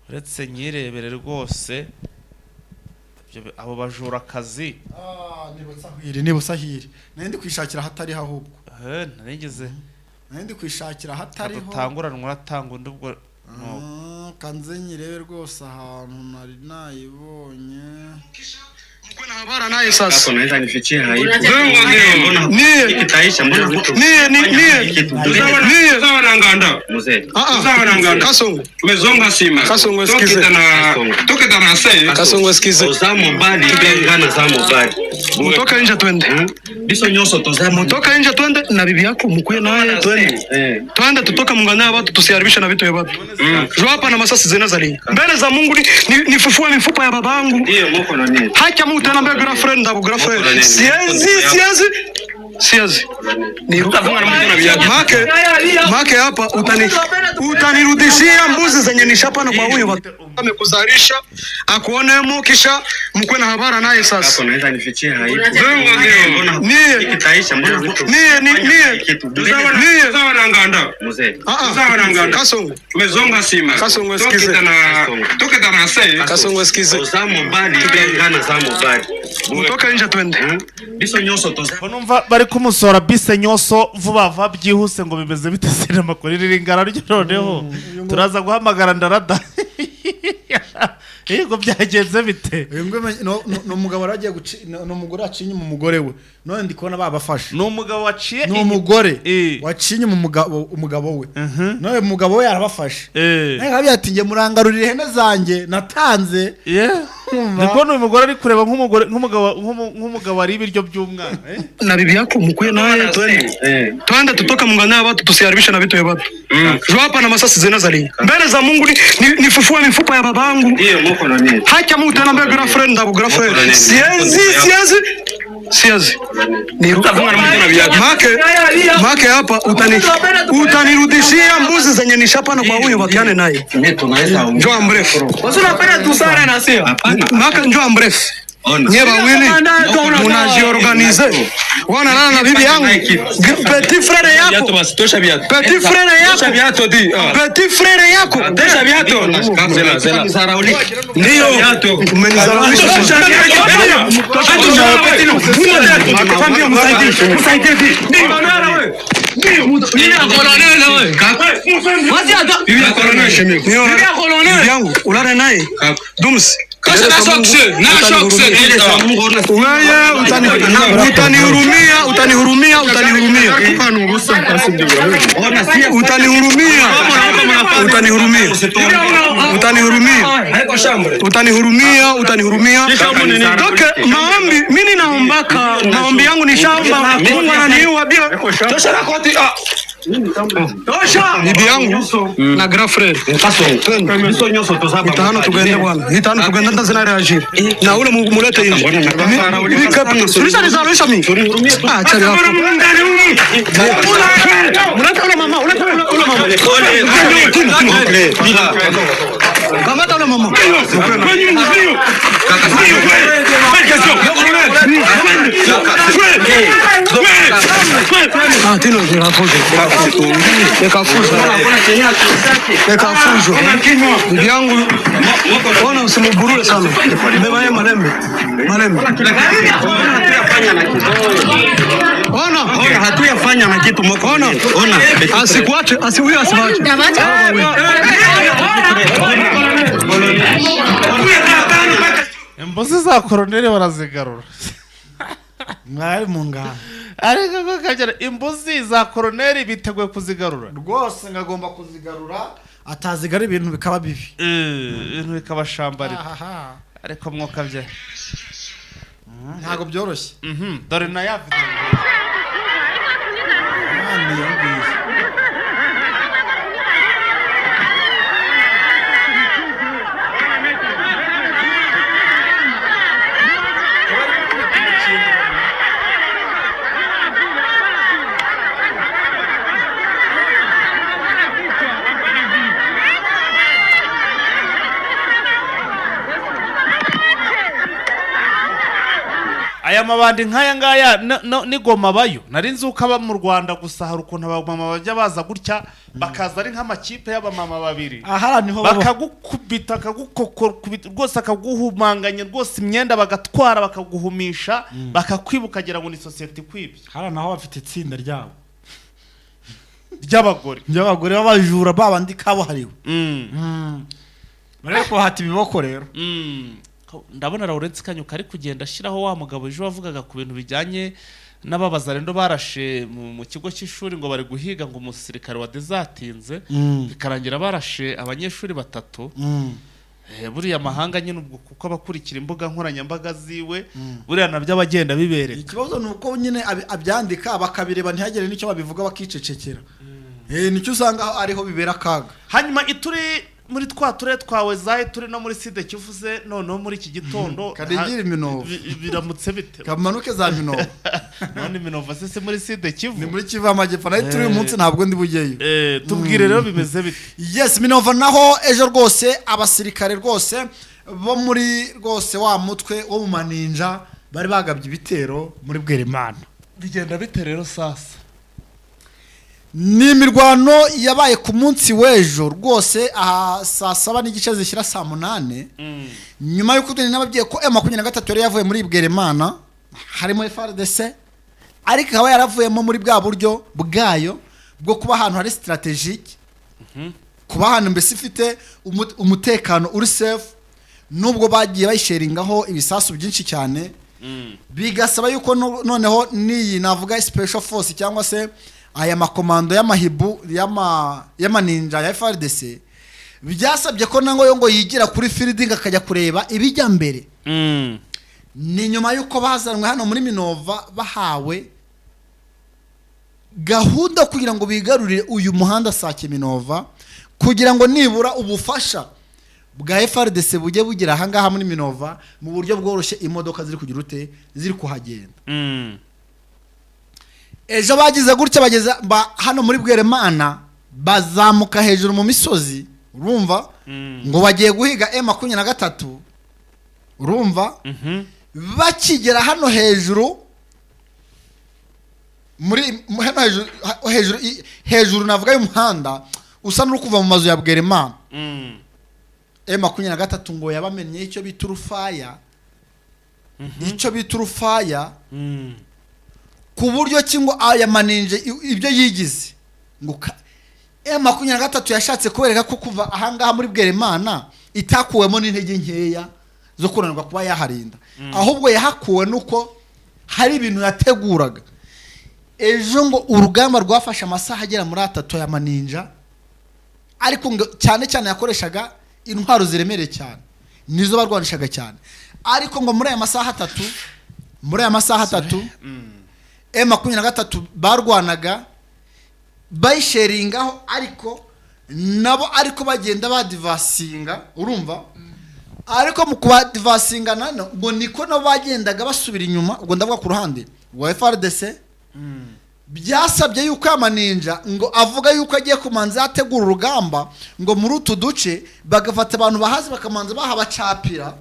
uretse nyirebere rwose abo bajura akazi. Nibusahiri nandi kwishakira hatari ahubwo nandi kwishakira hatari ho utanguranwa ratanga undi ubwo kanze nyirebe rwose ahantu nari nayibonye mko na habara naye sasa unaweza nifichie haipo nie kitaisha mbona vitu nie sawa na nganda mzee sawa na nganda Kasongo tumezonga sima Kasongo sikize toke na sei Kasongo sikize uzamo bali ngana zamo bali mutoka nje twende biso nyoso tozamo mutoka nje twende na bibi yako mkuye naye twende tutoka mungana watu tusiharibisha na vitu ya watu jo hapa na masasi zinazali mbele za Mungu nifufue mifupa ya babangu ndio mko na nini hacha mtu anambia girlfriend abu girlfriend siazi ni make hapa utanirudishia mbuzi zenye nishapana kwa huyu amekuzarisha akuonemo kisha mkwe na habara naye sasa unaweza nifichie haipo nie kitaisha mbona vitu nie sawa na nganda mzee sawa na nganda Kasongo tumezonga sima Kasongo sikize toke na sei Kasongo sikize uzamo bali ngana zamo bali mutoka nje twende biso nyoso tozamo numva bari kumusora bise nyoso vuba byihuse ngo bimeze bite sinema kuri ringara ryo noneho turaza guhamagara ndarada yego byagenze bite no mugabo aragiye guci no mugore acinye mu mugore we none ndikubona babafashe no mugabo waciye no mugore wacinye mu umugabo we none umugabo we yarabafashe naye yatinge murangarurire hene zanjye natanze niko no mugore ari kureba nk'umugabo ari ibiryo by'umwana na bibi yako mkuye naye twende tutoka mungana watu tusiharibisha na vitu ya watu jo hapa na masasi zinazali mbele za Mungu nifufue mifupa ya babangu ndio mko na nini hacha mtu anambia girlfriend abu girlfriend siazi siazi make hapa utanirudishia mbuzi zenye nishapana kwa huyu wakiane naye. Njoo mrefu make, njoo mrefu nye wawili munajiorganize. Wanalala na bibi yangu, petit frere yako, petit frere yako, petit frere yako, ndio umenizaraulisha. Bibi yangu ulale naye Dums. Utanihurumia. Toke maombi, mimi naombaka, maombi yangu nishaomba, Mungu ananiua bila. Bibi yangu na grand frère. Itano tugende bwana. Itano tugende ndazina reagir. Na ule mulete hivi. Sulisha mimi. Ah, chali hapo. Muleta ule mama. Kamata ule mama. Ah, tino Ekafujo. Bibi yangu ona usimuburule sana. Mbeba yeye malembe. Ona hatuyafanya na kitu moko. Ona asikuache, asihuyo asiwache. Imbuzi za koroneri barazigarura. mwari mungana ariko kagera imbuzi za koroneri biteguye kuzigarura rwose ngagomba kuzigarura, atazigara ibintu bikaba bibi, ibintu bikaba shambarika. Ariko mwuka bye ntago byoroshye. Dore na ya video aya mabandi nkaya ngaya nigoma bayo nari nzuka ba mu Rwanda gusa hari ukuntu abamama bajya baza gutya bakaza ari nk'amakipe y'abamama babiri bakagukubita akagukokora rwose akaguhumanganya rwose imyenda bagatwara bakaguhumisha bakakwibukagira ngo ni society kwibye. Hara naho bafite itsinda ryabo ry'abagore babajura babandi kabo hariwe. Bareko hati biboko rero. Ndabona Lawrence Kanyuka ari kugenda ashiraho wa mugabo ejo wavugaga ku bintu bijyanye n'ababazarendo barashe mu kigo cy'ishuri ngo bari guhiga ngo umusirikare wa dezatinze bikarangira barashe abanyeshuri batatu. Buriya mahanga nyine ubwo kuko abakurikira imbuga nkoranyambaga ziwe buriya nabyo abagenda bibereka. Ikibazo nuko nyine abyandika bakabireba ntihagere nicyo babivuga bakicecekera. Nicyo usanga ariho bibera kaga. Hanyuma ituri muri twature twawe zaye turi no muri side kivuze noneho muri iki gitondo kadegire Minova biramutse bite kamanuke za Minova none Minova sese muri side kivu ni muri Kivu amajyepfo nayo turi umunsi ntabwo ndi bugeyo. Tubwire rero bimeze bite. Yes, Minova naho ejo rwose abasirikare rwose bo muri rwose wa mutwe wo mu maninja bari bagabye ibitero muri Bwerimana. Bigenda bite rero sasa? Ni imirwano yabaye ku munsi w'ejo rwose aha saa 7 n'igice zishyira saa 8 nyuma y'uko tuni n'ababwiye ko M23 yari yavuye muri Bwerimana harimo FARDC ariko akaba yaravuyemo muri bwa buryo bwayo bwo kuba ahantu hari strategique kuba ahantu mbese ifite umutekano uri safe nubwo bagiye bayisheringaho ibisasu byinshi cyane bigasaba yuko noneho niyi navuga special force cyangwa se aya makomando y'amahibu y'amaninja ya FARDC byasabye ko nango yo ngo yigira kuri fielding akajya kureba ibijya mbere. Ni nyuma yuko bazanwe hano muri Minova bahawe gahunda kugira ngo bigarurire uyu muhanda Sake Minova kugira ngo nibura ubufasha bwa FRDC bujye bugira ahangaha muri Minova mu buryo bworoshye imodoka ziri kugira ute ziri kuhagenda. Ejo bagize gutya bageze hano muri Bweremana bazamuka hejuru mu misozi urumva ngo bagiye guhiga M23 urumva bakigera hano hejuru muri hejuru navuga y'umuhanda usa n'uri kuva mu mazu ya Bweremana. M23 ngo yabamenye icyo bita urufaya ku buryo kingo aya maninje ibyo yigize ngo M23 yashatse kubereka ko kuva ahangaha muri Bweremana itakuwemo n'intege nkeya zo kunanirwa kuba yaharinda, ahubwo yahakuwe nuko hari ibintu yateguraga. Ejo ngo urugamba rwafashe amasaha agera muri 3 ya maninja, ariko ngo cyane cyane yakoreshaga intwaro ziremereye cyane nizo barwanishaga cyane, ariko ngo muri aya masaha 3 M23 barwanaga bayisheringaho, ariko nabo ariko bagenda badivasinga urumva, ariko mu kubadivasinga nano ngo niko nabo bagendaga basubira inyuma. Ubwo ndavuga ku ruhande wa FRDC byasabye yuko amaninja ngo avuga yuko agiye kumanza yategura urugamba ngo muri utu duce bagafata abantu bahazi bakamanza bahabacapira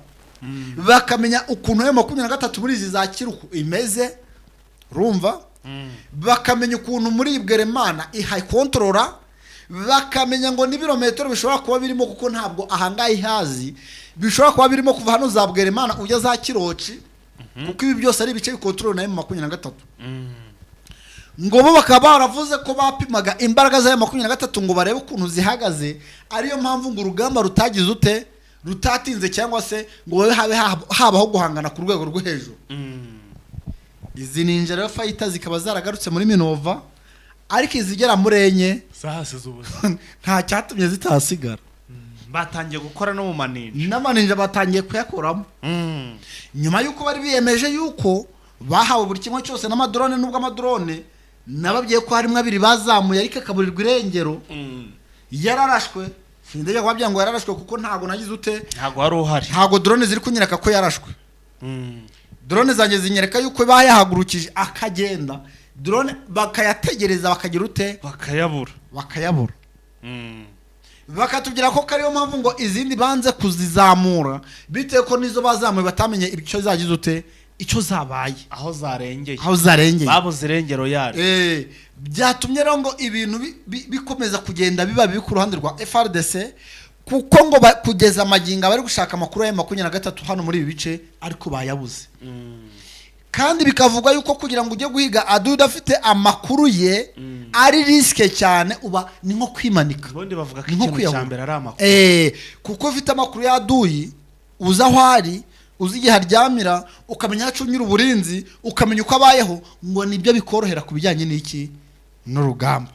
bakamenya ukuntu M23 muri izi za Kiruku imeze urumva, bakamenya ukuntu muri Bweremana ihaye kontrola, bakamenya ngo ni birometero bishobora kuba birimo, kuko ntabwo ahangaye hazi bishobora kuba birimo kuva hano za Bweremana ujya za Kiroci, kuko ibi byose ari ibice bikontrol na M23. Ngo bo bakaba baravuze ko bapimaga imbaraga za M23 ngo barebe ukuntu zihagaze, ariyo mpamvu ngo urugamba rutagize ute rutatinze cyangwa se ngo habaho guhangana ku rwego rwo hejuru. Izi ninja rero fighter zikaba zaragarutse muri Minova, ariko izigera muri enye zahasize ubusa nta cyatumye zitasigara. Batangiye gukora no mu maninja, n'amaninja batangiye kuyakoramo nyuma yuko bari biyemeje yuko bahawe buri kimwe cyose n'amadrone, nubwo amadrone nababwiye ko harimo 2 bazamuye ariko akaburirwa irengero. Yararashwe sindege kwabya ngo yararashwe kuko ntago nagize ute, ntago hari uhari, ntago drone ziri kunyereka ko yarashwe. Drone zanjye zinyereka yuko bayahagurukije akagenda, drone bakayategereza bakagira ute bakayabura. Bakatubwira ko kariyo mpamvu ngo izindi banze kuzizamura bitewe ko nizo bazamuye batamenye icyo zagize ute icyo zabaye aho zarengeye babuze irengero yari. Byatumye rero ngo ibintu bikomeza kugenda biba biri ku ruhande rwa FRDC, kuko ngo kugeza amaginga bari gushaka amakuru ya M23 hano muri ibi bice ariko bayabuze. Kandi bikavugwa yuko kugira ngo ujye guhiga aduda afite amakuru ye ari riske cyane, uba ni nko kwimanika. Ubundi bavuga ko ikintu cyambere ari amakuru, kuko ufite amakuru ya aduyi uza hwari uzi igihe aryamira, ukamenya aho acunyura uburinzi, ukamenya uko abayeho, ngo nibyo bikorohera ku bijyanye n'iki n'urugamba.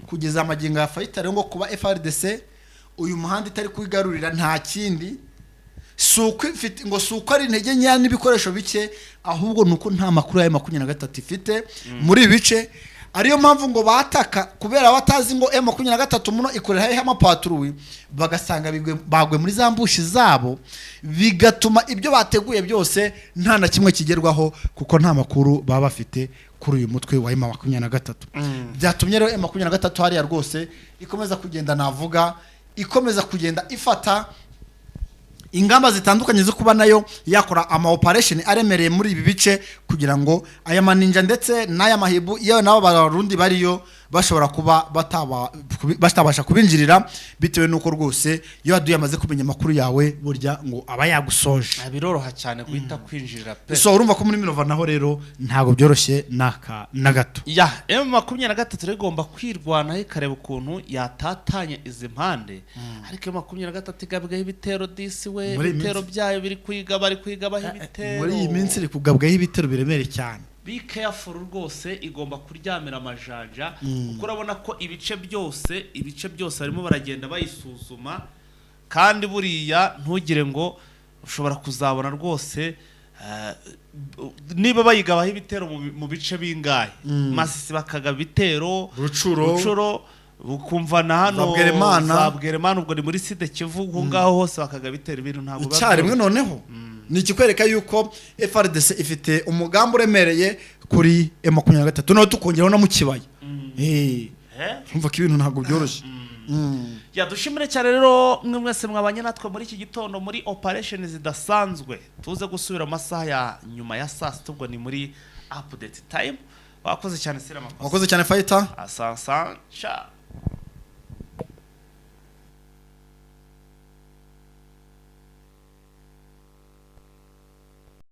Kugeza amagingo ya fighter ngo kuba FRDC uyu muhanda itari kwigarurira nta kindi suko ifite, ngo suko ari intege nya n'ibikoresho bike, ahubwo nuko nta makuru ya M23 ifite muri bice. Ariyo mpamvu ngo bataka kubera batazi ngo M23 muno ikorera hehe amapatruwi, bagasanga bagwe muri zambushi zabo, bigatuma ibyo bateguye byose nta na kimwe kigerwaho, kuko nta makuru baba bafite kuri uyu mutwe wa M23. Byatumye rero M23 hariya rwose ikomeza kugenda navuga ikomeza kugenda ifata ingamba zitandukanye zo kuba nayo yakora ama operation aremereye muri ibi bice, kugira ngo aya maninja ndetse n'aya mahibu yewe nabo barundi bariyo bashobora kuba batabasha kubinjirira, bitewe nuko rwose iyo aduye amaze kumenya makuru yawe burya ngo aba yagusoje. Biroroha cyane guhita kwinjirira pe. So urumva ko muri Minova naho rero ntago byoroshye na gato. Ya M23 rigomba kwirwanaho ikareba ukuntu yatatanya izi mpande, ariko M23 igabwaho ibitero disi we, ibitero byayo bari kwigabaho ibitero. Muri iyi minsi iri kugabwaho ibitero biremereye cyane. Be careful rwose, igomba kuryamira amajanja, kuko urabona ko ibice byose barimo baragenda bayisuzuma, kandi buriya ntugire ngo ushobora kuzabona rwose niba bayigabaho ibitero mu bice bingahe. Masisi bakagaba ibitero, Rucuro ukumva na hano Zabweremana ubwo ni muri Side Kivu ngaho hose bakaga bitera ibintu ntabwo icyarimwe noneho ni ikikwereka yuko FRDC ifite umugambi uremereye kuri M23 no tukongeraho na mu kibaya umva ko ibintu ntabwo byoroshye dushimire cyane rero mwe mwese mwabanye natwe muri iki gitondo muri operation zidasanzwe tuze gusubira amasaha ya nyuma ya saa sita ubwo ni muri update time wakoze cyane Sirama wakoze cyane Fighter asansa cha